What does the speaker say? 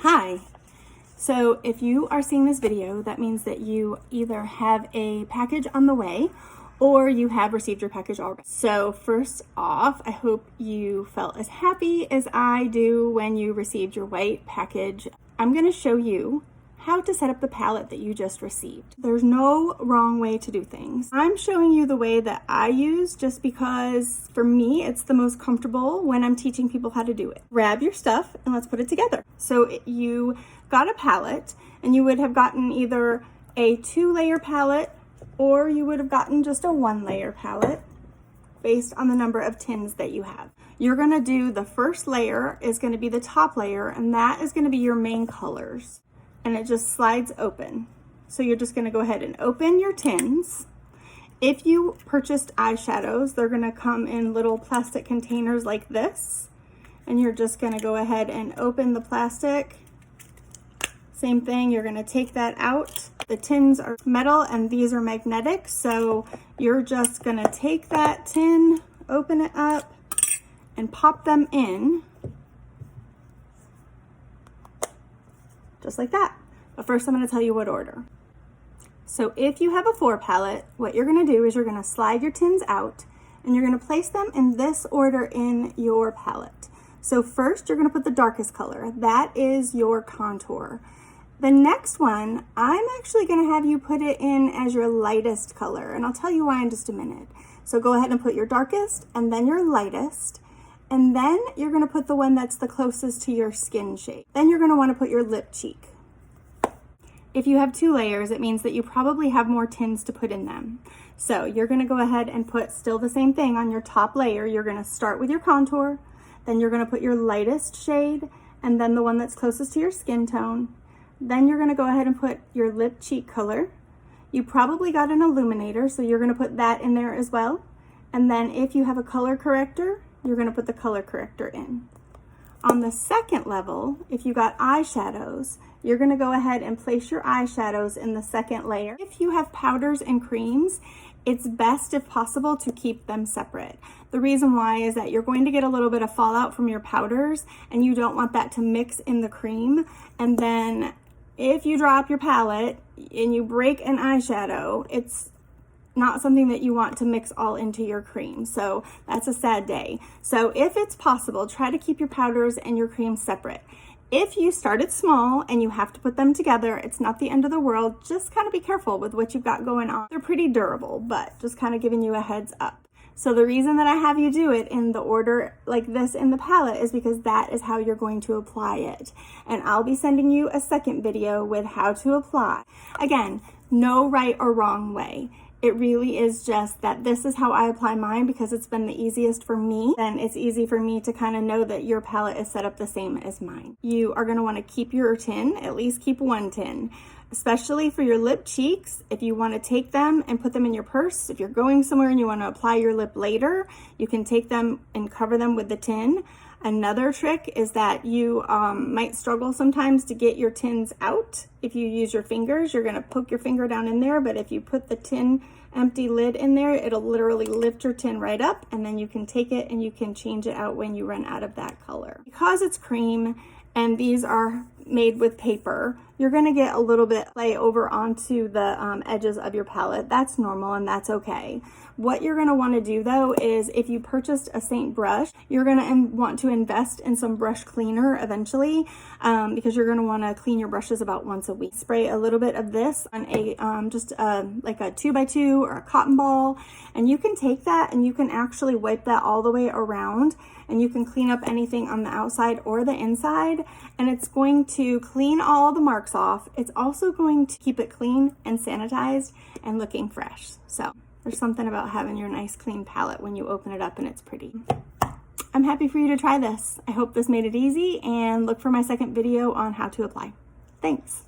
Hi. So if you are seeing this video, that means that you either have a package on the way or you have received your package already. So first off, I hope you felt as happy as I do when you received your white package. I'm going to show you how to set up the palette that you just received. There's no wrong way to do things. I'm showing you the way that I use just because for me it's the most comfortable when I'm teaching people how to do it. Grab your stuff and let's put it together. So you got a palette and you would have gotten either a 2-layer palette or you would have gotten just a 1-layer palette based on the number of tins that you have. You're gonna do the first layer is gonna be the top layer, and that is gonna be your main colors. And it just slides open. So you're just gonna go ahead and open your tins. If you purchased eyeshadows, they're gonna come in little plastic containers like this. And you're just gonna go ahead and open the plastic. Same thing, you're gonna take that out. The tins are metal and these are magnetic. So you're just gonna take that tin, open it up, and pop them in. Just like that. But first I'm going to tell you what order. So if you have a 4 palette, what you're going to do is you're going to slide your tins out and you're going to place them in this order in your palette. So first you're going to put the darkest color. That is your contour. The next one, I'm actually going to have you put it in as your lightest color, and I'll tell you why in just a minute. So go ahead and put your darkest and then your lightest. And then you're gonna put the one that's the closest to your skin shade. Then you're gonna wanna put your lip cheek. If you have 2 layers, it means that you probably have more tins to put in them. So you're gonna go ahead and put still the same thing on your top layer. You're gonna start with your contour, then you're gonna put your lightest shade, and then the one that's closest to your skin tone. Then you're gonna go ahead and put your lip cheek color. You probably got an illuminator, so you're gonna put that in there as well. And then if you have a color corrector, you're going to put the color corrector in. On the second level, if you got eyeshadows, you're going to go ahead and place your eyeshadows in the second layer. If you have powders and creams, it's best if possible to keep them separate. The reason why is that you're going to get a little bit of fallout from your powders and you don't want that to mix in the cream. And then if you drop your palette and you break an eyeshadow, it's not something that you want to mix all into your cream. So that's a sad day. So if it's possible, try to keep your powders and your cream separate. If you started small and you have to put them together, it's not the end of the world. Just kind of be careful with what you've got going on. They're pretty durable, but just kind of giving you a heads up. So the reason that I have you do it in the order like this in the palette is because that is how you're going to apply it. And I'll be sending you a second video with how to apply. Again, no right or wrong way. It really is just that this is how I apply mine because it's been the easiest for me. And it's easy for me to kind of know that your palette is set up the same as mine. You are going to want to keep your tin, at least keep 1 tin. Especially for your lip cheeks, if you want to take them and put them in your purse, if you're going somewhere and you want to apply your lip later, you can take them and cover them with the tin. Another trick is that you might struggle sometimes to get your tins out. If you use your fingers, you're going to poke your finger down in there, but if you put the tin empty lid in there, it'll literally lift your tin right up, and then you can take it and you can change it out when you run out of that color. Because it's cream and these are made with paper, you're going to get a little bit play over onto the edges of your palette. That's normal and that's okay. What you're going to want to do though is if you purchased a Seint brush, you're going to want to invest in some brush cleaner eventually because you're going to want to clean your brushes about once a week. Spray a little bit of this on a like a 2x2 or a cotton ball, and you can take that and you can actually wipe that all the way around, and you can clean up anything on the outside or the inside, and it's going to clean all the marks off. It's also going to keep it clean and sanitized and looking fresh. So there's something about having your nice clean palette when you open it up and it's pretty. I'm happy for you to try this. I hope this made it easy, and look for my second video on how to apply. Thanks.